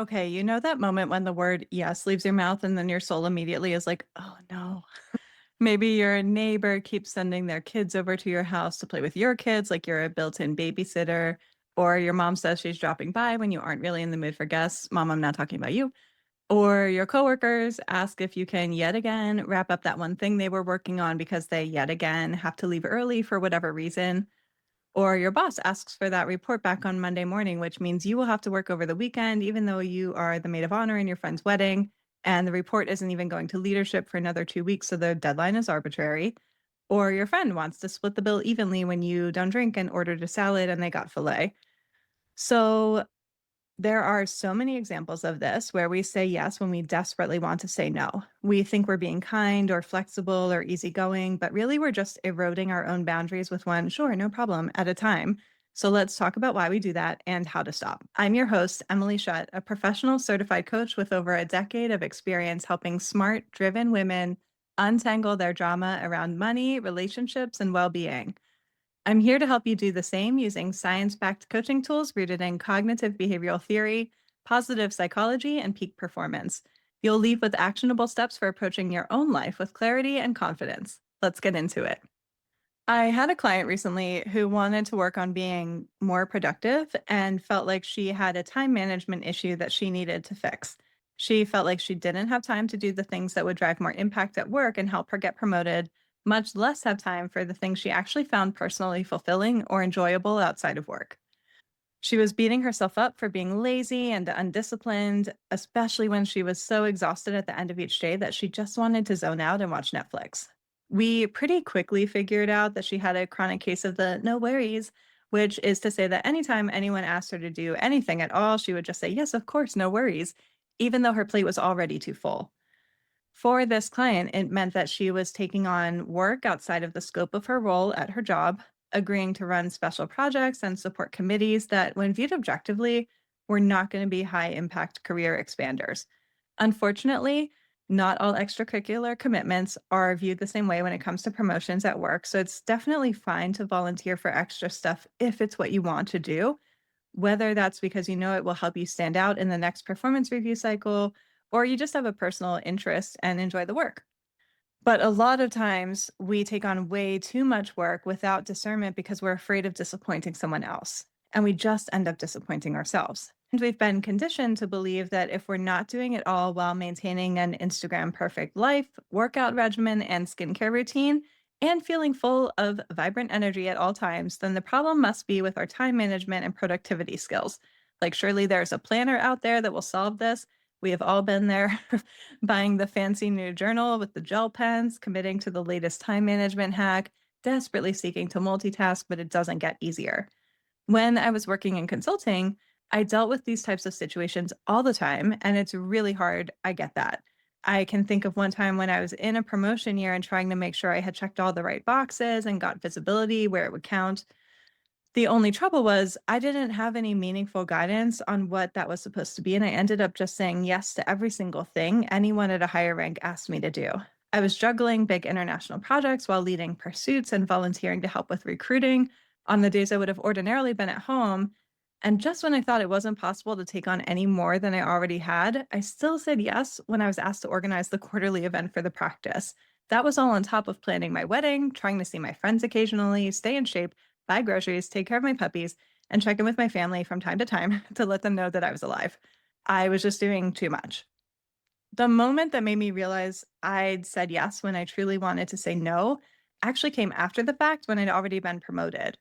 Okay, you know that moment when the word yes leaves your mouth and then your soul immediately is like, oh no. Maybe your neighbor keeps sending their kids over to your house to play with your kids, like you're a built in babysitter. Or your mom says she's dropping by when you aren't really in the mood for guests. Mom, I'm not talking about you. Or your coworkers ask if you can yet again wrap up that one thing they were working on because they yet again have to leave early for whatever reason. Or your boss asks for that report back on Monday morning, which means you will have to work over the weekend, even though you are the maid of honor in your friend's wedding. And the report isn't even going to leadership for another 2 weeks. So the deadline is arbitrary. Or your friend wants to split the bill evenly when you don't drink and ordered a salad and they got filet. So there are so many examples of this where we say yes when we desperately want to say no. We think we're being kind or flexible or easygoing, but really we're just eroding our own boundaries with one, sure, no problem, at a time. So let's talk about why we do that and how to stop. I'm your host, Emily Shutt, a professional certified coach with over a decade of experience helping smart, driven women untangle their drama around money, relationships, and well being. I'm here to help you do the same using science backed coaching tools rooted in cognitive behavioral theory, positive psychology, and peak performance. You'll leave with actionable steps for approaching your own life with clarity and confidence. Let's get into it. I had a client recently who wanted to work on being more productive and felt like she had a time management issue that she needed to fix. She felt like she didn't have time to do the things that would drive more impact at work and help her get promoted, much less have time for the things she actually found personally fulfilling or enjoyable outside of work. She was beating herself up for being lazy and undisciplined, especially when she was so exhausted at the end of each day that she just wanted to zone out and watch Netflix. We pretty quickly figured out that she had a chronic case of the no worries, which is to say that anytime anyone asked her to do anything at all, she would just say, yes, of course, no worries, even though her plate was already too full. For this client, it meant that she was taking on work outside of the scope of her role at her job, agreeing to run special projects and support committees that, when viewed objectively, were not going to be high impact career expanders. Unfortunately, not all extracurricular commitments are viewed the same way when it comes to promotions at work. So it's definitely fine to volunteer for extra stuff if it's what you want to do, whether that's because you know it will help you stand out in the next performance review cycle or you just have a personal interest and enjoy the work. But a lot of times we take on way too much work without discernment because we're afraid of disappointing someone else. And we just end up disappointing ourselves. And we've been conditioned to believe that if we're not doing it all while maintaining an Instagram perfect life, workout regimen, and skincare routine, and feeling full of vibrant energy at all times, then the problem must be with our time management and productivity skills. Like, surely there's a planner out there that will solve this. We have all been there, buying the fancy new journal with the gel pens, committing to the latest time management hack, desperately seeking to multitask, but it doesn't get easier. When I was working in consulting, I dealt with these types of situations all the time, and it's really hard. I get that. I can think of one time when I was in a promotion year and trying to make sure I had checked all the right boxes and got visibility where it would count. The only trouble was I didn't have any meaningful guidance on what that was supposed to be, and I ended up just saying yes to every single thing anyone at a higher rank asked me to do. I was juggling big international projects while leading pursuits and volunteering to help with recruiting on the days I would have ordinarily been at home. And just when I thought it wasn't possible to take on any more than I already had, I still said yes when I was asked to organize the quarterly event for the practice. That was all on top of planning my wedding, trying to see my friends occasionally, stay in shape, buy groceries, take care of my puppies, and check in with my family from time to time to let them know that I was alive. I was just doing too much. The moment that made me realize I'd said yes when I truly wanted to say no actually came after the fact when I'd already been promoted.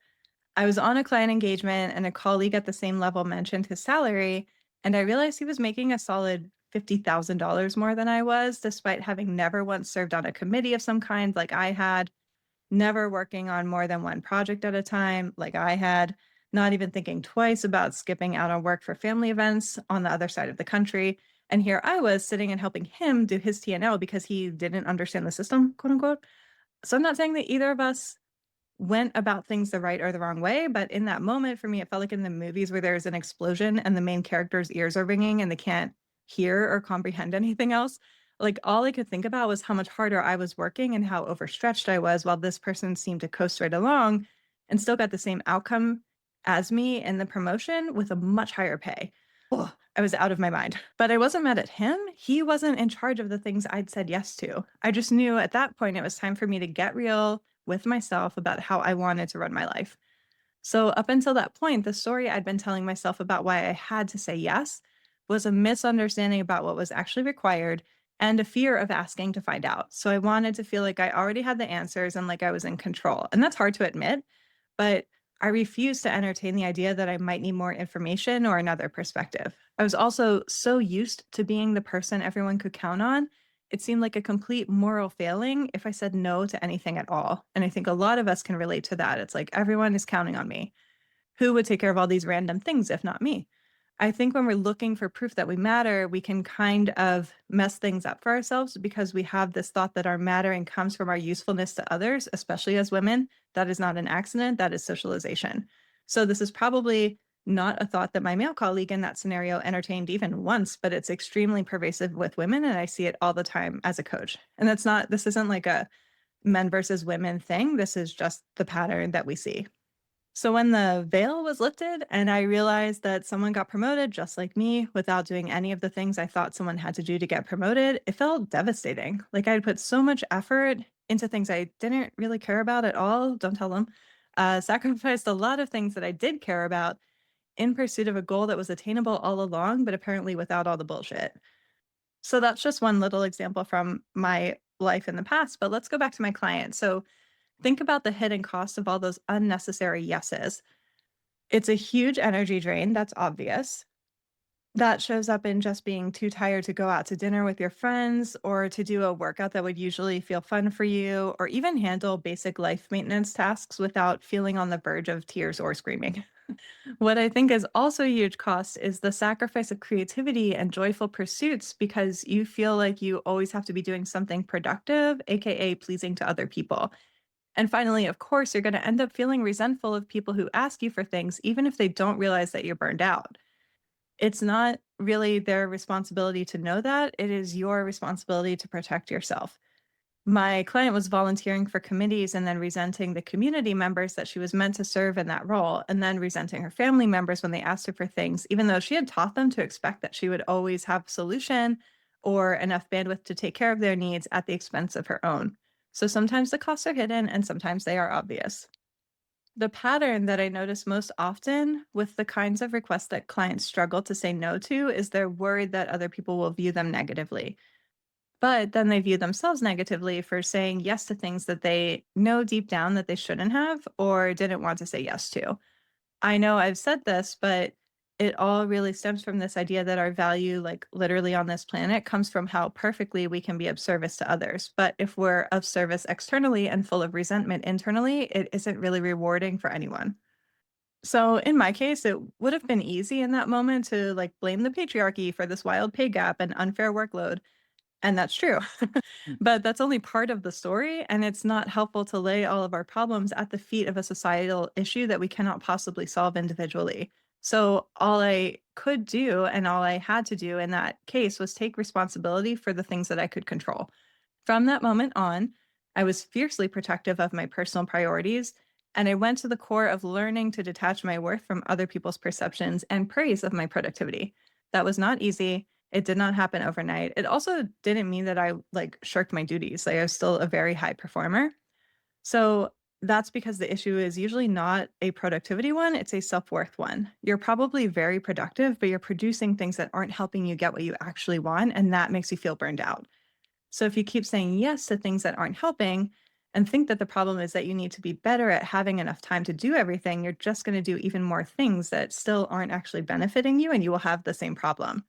I was on a client engagement and a colleague at the same level mentioned his salary, and I realized he was making a solid $50,000 more than I was, despite having never once served on a committee of some kind like I had, never working on more than one project at a time like I had, not even thinking twice about skipping out on work for family events on the other side of the country. And here I was sitting and helping him do his T&L because he didn't understand the system, quote unquote. So I'm not saying that either of us went about things the right or the wrong way, but in that moment for me, it felt like in the movies where there's an explosion and the main character's ears are ringing and they can't hear or comprehend anything else. Like all I could think about was how much harder I was working and how overstretched I was while this person seemed to coast right along and still got the same outcome as me in the promotion with a much higher pay. Ugh, I was out of my mind. But I wasn't mad at him. He wasn't in charge of the things I'd said yes to. I just knew at that point it was time for me to get real with myself about how I wanted to run my life. So, up until that point, the story I'd been telling myself about why I had to say yes was a misunderstanding about what was actually required and a fear of asking to find out. So, I wanted to feel like I already had the answers and like I was in control. And that's hard to admit, but I refused to entertain the idea that I might need more information or another perspective. I was also so used to being the person everyone could count on. It seemed like a complete moral failing if I said no to anything at all. And I think a lot of us can relate to that. It's like everyone is counting on me. Who would take care of all these random things if not me? I think when we're looking for proof that we matter, we can kind of mess things up for ourselves because we have this thought that our mattering comes from our usefulness to others, especially as women. That is not an accident, that is socialization. So, this is probably not a thought that my male colleague in that scenario entertained even once, but it's extremely pervasive with women. And I see it all the time as a coach. And this isn't like a men versus women thing. This is just the pattern that we see. So when the veil was lifted and I realized that someone got promoted just like me without doing any of the things I thought someone had to do to get promoted, it felt devastating. Like I had put so much effort into things I didn't really care about at all. Don't tell them. Sacrificed a lot of things that I did care about in pursuit of a goal that was attainable all along, but apparently without all the bullshit. So that's just one little example from my life in the past. But let's go back to my client. So think about the hidden cost of all those unnecessary yeses. It's a huge energy drain, that's obvious. That shows up in just being too tired to go out to dinner with your friends or to do a workout that would usually feel fun for you, or even handle basic life maintenance tasks without feeling on the verge of tears or screaming. What I think is also a huge cost is the sacrifice of creativity and joyful pursuits because you feel like you always have to be doing something productive, AKA pleasing to other people. And finally, of course, you're going to end up feeling resentful of people who ask you for things, even if they don't realize that you're burned out. It's not really their responsibility to know that. It is your responsibility to protect yourself. My client was volunteering for committees and then resenting the community members that she was meant to serve in that role, and then resenting her family members when they asked her for things, even though she had taught them to expect that she would always have a solution or enough bandwidth to take care of their needs at the expense of her own. So sometimes the costs are hidden and sometimes they are obvious. The pattern that I notice most often with the kinds of requests that clients struggle to say no to is they're worried that other people will view them negatively. But then they view themselves negatively for saying yes to things that they know deep down that they shouldn't have or didn't want to say yes to. I know I've said this, but it all really stems from this idea that our value, like literally on this planet, comes from how perfectly we can be of service to others. But if we're of service externally and full of resentment internally, it isn't really rewarding for anyone. So in my case, it would have been easy in that moment to like blame the patriarchy for this wild pay gap and unfair workload. And that's true. But that's only part of the story, and it's not helpful to lay all of our problems at the feet of a societal issue that we cannot possibly solve individually. So all I could do and all I had to do in that case was take responsibility for the things that I could control. From that moment on, I was fiercely protective of my personal priorities, and I went to the core of learning to detach my worth from other people's perceptions and praise of my productivity. That was not easy. It did not happen overnight. It also didn't mean that I like shirked my duties. Like I was still a very high performer. So that's because the issue is usually not a productivity one, it's a self-worth one. You're probably very productive, but you're producing things that aren't helping you get what you actually want, and that makes you feel burned out. So if you keep saying yes to things that aren't helping and think that the problem is that you need to be better at having enough time to do everything, you're just going to do even more things that still aren't actually benefiting you and you will have the same problem.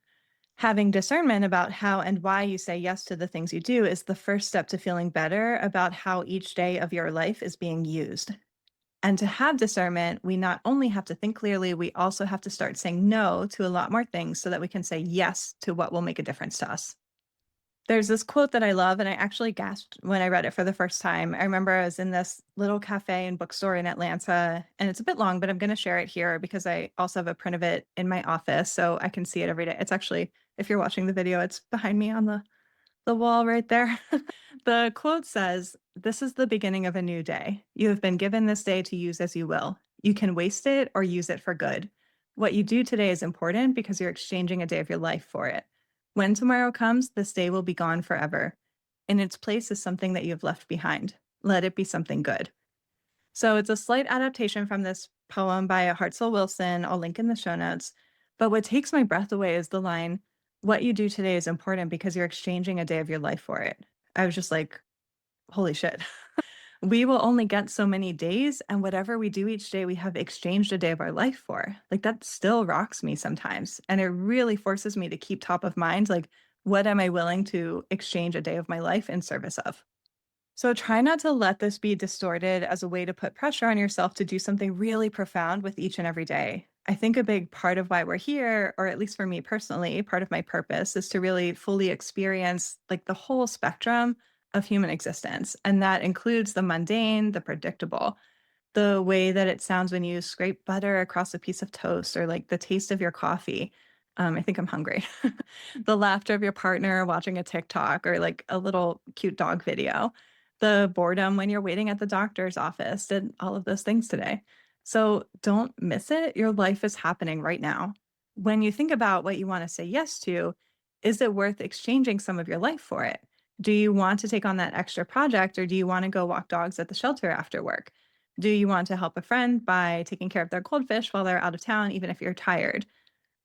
Having discernment about how and why you say yes to the things you do is the first step to feeling better about how each day of your life is being used. And to have discernment, we not only have to think clearly, we also have to start saying no to a lot more things so that we can say yes to what will make a difference to us. There's this quote that I love, and I actually gasped when I read it for the first time. I remember I was in this little cafe and bookstore in Atlanta, and it's a bit long, but I'm going to share it here because I also have a print of it in my office so I can see it every day. It's actually, if you're watching the video, it's behind me on the wall right there. The quote says, "This is the beginning of a new day. You have been given this day to use as you will. You can waste it or use it for good. What you do today is important because you're exchanging a day of your life for it. When tomorrow comes, this day will be gone forever. In its place is something that you've left behind. Let it be something good. So it's a slight adaptation from this poem by Hartzell Wilson. I'll link in the show notes. But what takes my breath away is the line, what you do today is important because you're exchanging a day of your life for it. I was just like, holy shit. We will only get so many days, and whatever we do each day, we have exchanged a day of our life for. Like that still rocks me sometimes. And it really forces me to keep top of mind, like, what am I willing to exchange a day of my life in service of? So try not to let this be distorted as a way to put pressure on yourself to do something really profound with each and every day. I think a big part of why we're here, or at least for me personally, part of my purpose is to really fully experience like the whole spectrum of human existence. And that includes the mundane, the predictable, the way that it sounds when you scrape butter across a piece of toast or like the taste of your coffee. I think I'm hungry. The laughter of your partner watching a TikTok or like a little cute dog video, the boredom when you're waiting at the doctor's office, and all of those things today. So don't miss it. Your life is happening right now. When you think about what you want to say yes to, is it worth exchanging some of your life for it? Do you want to take on that extra project or do you want to go walk dogs at the shelter after work? Do you want to help a friend by taking care of their goldfish while they're out of town, even if you're tired?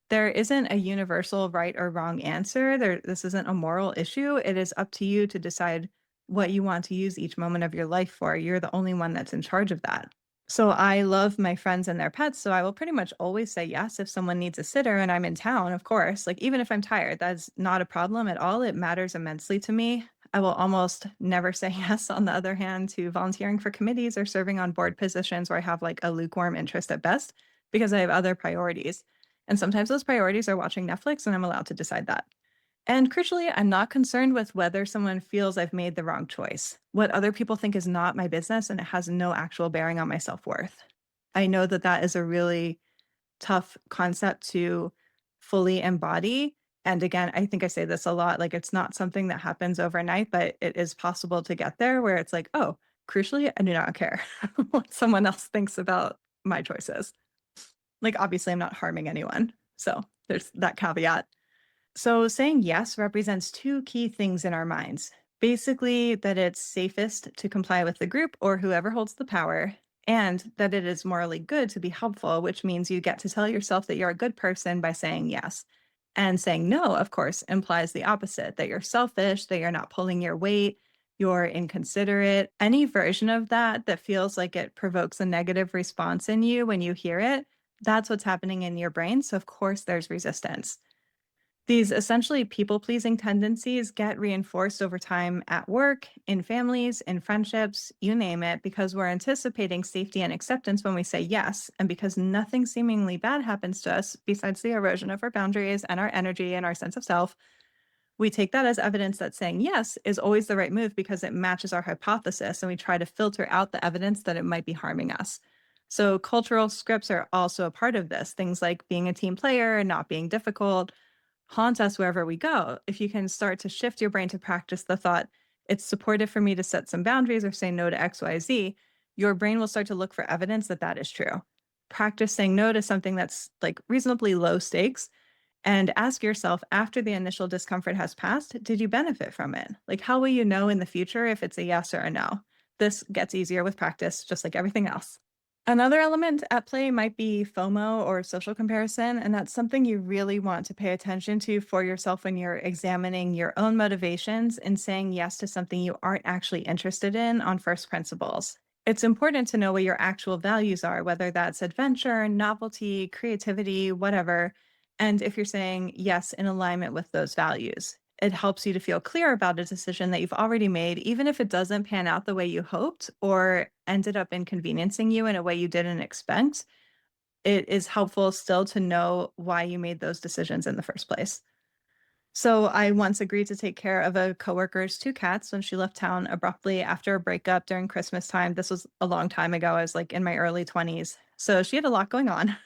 There isn't a universal right or wrong answer. This isn't a moral issue. It is up to you to decide what you want to use each moment of your life for. You're the only one that's in charge of that. So I love my friends and their pets, so I will pretty much always say yes if someone needs a sitter and I'm in town, of course. Like even if I'm tired, that's not a problem at all. It matters immensely to me. I will almost never say yes, on the other hand, to volunteering for committees or serving on board positions where I have like a lukewarm interest at best because I have other priorities. And sometimes those priorities are watching Netflix and I'm allowed to decide that. And crucially, I'm not concerned with whether someone feels I've made the wrong choice. What other people think is not my business and it has no actual bearing on my self worth. I know that that is a really tough concept to fully embody. And again, I think I say this a lot like it's not something that happens overnight, but it is possible to get there where it's like, oh, crucially, I do not care what someone else thinks about my choices. Like, obviously, I'm not harming anyone. So there's that caveat. So, saying yes represents two key things in our minds. Basically, that it's safest to comply with the group or whoever holds the power, and that it is morally good to be helpful, which means you get to tell yourself that you're a good person by saying yes. And saying no, of course, implies the opposite that you're selfish, that you're not pulling your weight, you're inconsiderate. Any version of that that feels like it provokes a negative response in you when you hear it, that's what's happening in your brain. So, of course, there's resistance. These essentially people pleasing tendencies get reinforced over time at work, in families, in friendships, you name it, because we're anticipating safety and acceptance when we say yes. And because nothing seemingly bad happens to us besides the erosion of our boundaries and our energy and our sense of self, we take that as evidence that saying yes is always the right move because it matches our hypothesis. And we try to filter out the evidence that it might be harming us. So, cultural scripts are also a part of this. Things like being a team player and not being difficult haunt us wherever we go. If you can start to shift your brain to practice the thought, it's supportive for me to set some boundaries or say no to XYZ, your brain will start to look for evidence that that is true. Practice saying no to something that's like reasonably low stakes and ask yourself after the initial discomfort has passed, did you benefit from it? Like, how will you know in the future if it's a yes or a no? This gets easier with practice, just like everything else. Another element at play might be FOMO or social comparison, and that's something you really want to pay attention to for yourself when you're examining your own motivations and saying yes to something you aren't actually interested in on first principles. It's important to know what your actual values are, whether that's adventure, novelty, creativity, whatever. And if you're saying yes in alignment with those values, it helps you to feel clear about a decision that you've already made, even if it doesn't pan out the way you hoped or ended up inconveniencing you in a way you didn't expect. It is helpful still to know why you made those decisions in the first place. So I once agreed to take care of a coworker's two cats when she left town abruptly after a breakup during Christmas time. This was a long time ago. I was like in my early 20s. So she had a lot going on.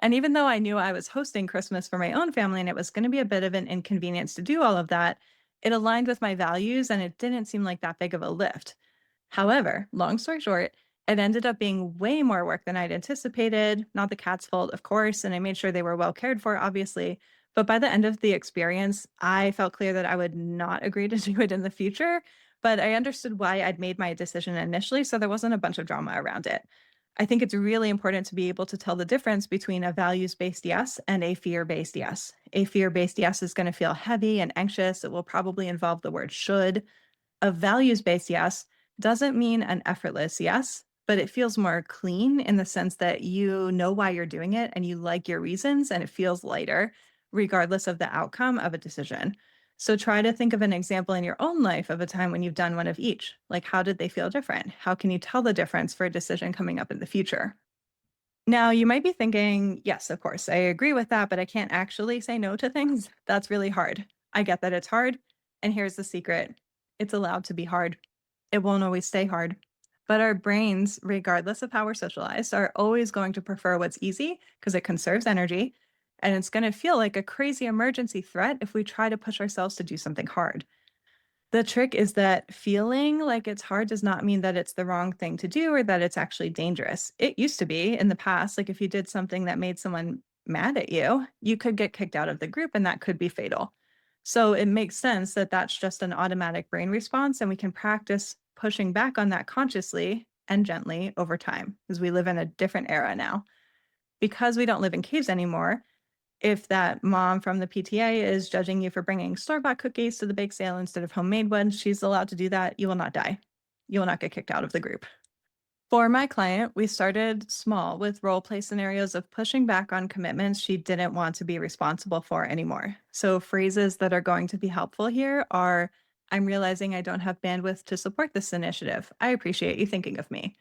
And even though I knew I was hosting Christmas for my own family and it was going to be a bit of an inconvenience to do all of that, it aligned with my values and it didn't seem like that big of a lift. However, long story short, It ended up being way more work than I'd anticipated. Not the cat's fault, of course, and I made sure they were well cared for, obviously. But by the end of the experience, I felt clear that I would not agree to do it in the future. But I understood why I'd made my decision initially, so there wasn't a bunch of drama around it. I think it's really important to be able to tell the difference between a values based yes and a fear based yes. A fear based yes is going to feel heavy and anxious. It will probably involve the word should. A values based yes doesn't mean an effortless yes, but it feels more clean in the sense that you know why you're doing it and you like your reasons and it feels lighter, regardless of the outcome of a decision. So try to think of an example in your own life of a time when you've done one of each. Like, how did they feel different? How can you tell the difference for a decision coming up in the future? Now, you might be thinking, yes, of course, I agree with that, but I can't actually say no to things. That's really hard. I get that it's hard. And here's the secret: it's allowed to be hard. It won't always stay hard. But our brains, regardless of how we're socialized, are always going to prefer what's easy because it conserves energy. And it's going to feel like a crazy emergency threat if we try to push ourselves to do something hard. The trick is that feeling like it's hard does not mean that it's the wrong thing to do or that it's actually dangerous. It used to be in the past, like if you did something that made someone mad at you, you could get kicked out of the group and that could be fatal. So it makes sense that that's just an automatic brain response, and we can practice pushing back on that consciously and gently over time because we live in a different era now. Because we don't live in caves anymore, if that mom from the PTA is judging you for bringing store-bought cookies to the bake sale instead of homemade ones, she's allowed to do that. You will not die. You will not get kicked out of the group. For my client, we started small with role play scenarios of pushing back on commitments she didn't want to be responsible for anymore. So, phrases that are going to be helpful here are: I'm realizing I don't have bandwidth to support this initiative. I appreciate you thinking of me.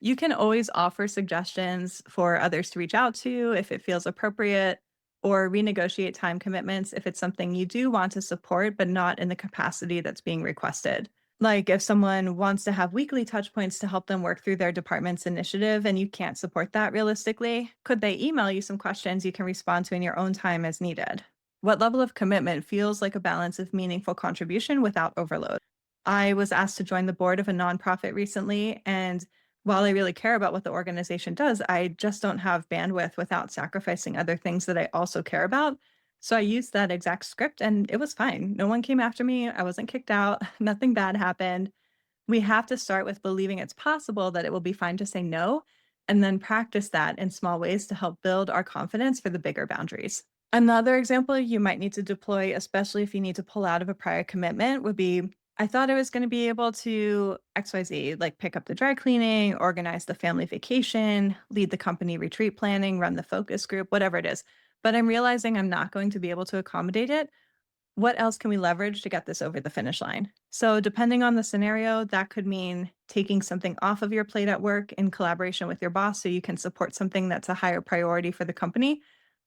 You can always offer suggestions for others to reach out to if it feels appropriate, or renegotiate time commitments if it's something you do want to support, but not in the capacity that's being requested. Like if someone wants to have weekly touch points to help them work through their department's initiative and you can't support that realistically, could they email you some questions you can respond to in your own time as needed? What level of commitment feels like a balance of meaningful contribution without overload? I was asked to join the board of a nonprofit recently, and while I really care about what the organization does, I just don't have bandwidth without sacrificing other things that I also care about. So I used that exact script and it was fine. No one came after me. I wasn't kicked out. Nothing bad happened. We have to start with believing it's possible that it will be fine to say no, and then practice that in small ways to help build our confidence for the bigger boundaries. Another example you might need to deploy, especially if you need to pull out of a prior commitment, would be: I thought I was going to be able to XYZ, like pick up the dry cleaning, organize the family vacation, lead the company retreat planning, run the focus group, whatever it is. But I'm realizing I'm not going to be able to accommodate it. What else can we leverage to get this over the finish line? So, depending on the scenario, that could mean taking something off of your plate at work in collaboration with your boss so you can support something that's a higher priority for the company,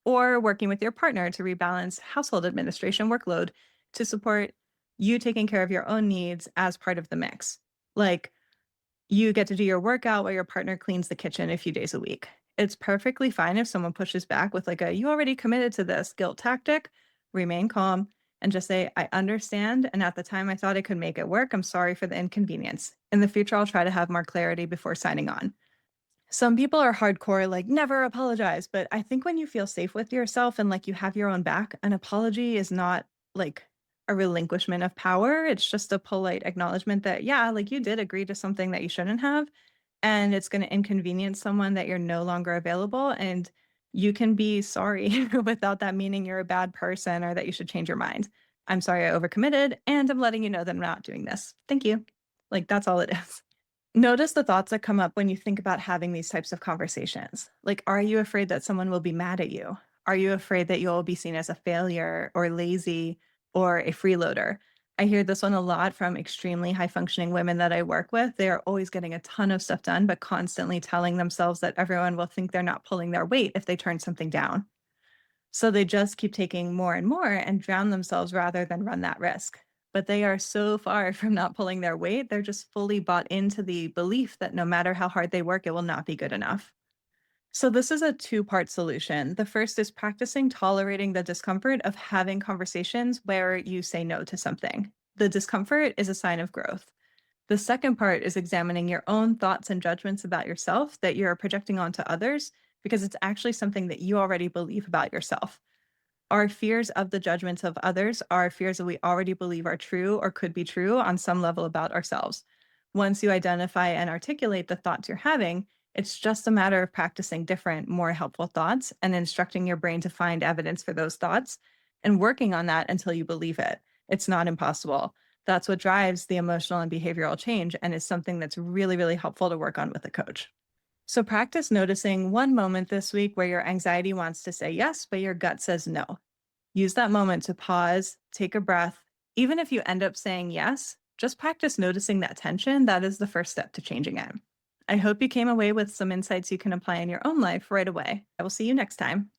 or working with your partner to rebalance household administration workload to support you taking care of your own needs as part of the mix. Like, you get to do your workout while your partner cleans the kitchen a few days a week. It's perfectly fine if someone pushes back with like a "you already committed to this" guilt tactic. Remain calm and just say, "I understand. And at the time I thought I could make it work. I'm sorry for the inconvenience. In the future, I'll try to have more clarity before signing on." Some people are hardcore, like, never apologize. But I think when you feel safe with yourself and like you have your own back, an apology is not like a relinquishment of power. It's just a polite acknowledgement that, yeah, like you did agree to something that you shouldn't have. And it's going to inconvenience someone that you're no longer available. And you can be sorry without that meaning you're a bad person or that you should change your mind. I'm sorry I overcommitted, and I'm letting you know that I'm not doing this. Thank you. Like, that's all it is. Notice the thoughts that come up when you think about having these types of conversations. Like, are you afraid that someone will be mad at you? Are you afraid that you'll be seen as a failure or lazy or a freeloader? I hear this one a lot from extremely high functioning women that I work with. They are always getting a ton of stuff done, but constantly telling themselves that everyone will think they're not pulling their weight if they turn something down. So they just keep taking more and more and drown themselves rather than run that risk. But they are so far from not pulling their weight. They're just fully bought into the belief that no matter how hard they work, it will not be good enough. So this is a two-part solution. The first is practicing tolerating the discomfort of having conversations where you say no to something. The discomfort is a sign of growth. The second part is examining your own thoughts and judgments about yourself that you're projecting onto others because it's actually something that you already believe about yourself. Our fears of the judgments of others are fears that we already believe are true or could be true on some level about ourselves. Once you identify and articulate the thoughts you're having, it's just a matter of practicing different, more helpful thoughts and instructing your brain to find evidence for those thoughts and working on that until you believe it. It's not impossible. That's what drives the emotional and behavioral change and is something that's really, really helpful to work on with a coach. So practice noticing one moment this week where your anxiety wants to say yes, but your gut says no. Use that moment to pause, take a breath. Even if you end up saying yes, just practice noticing that tension. That is the first step to changing it. I hope you came away with some insights you can apply in your own life right away. I will see you next time.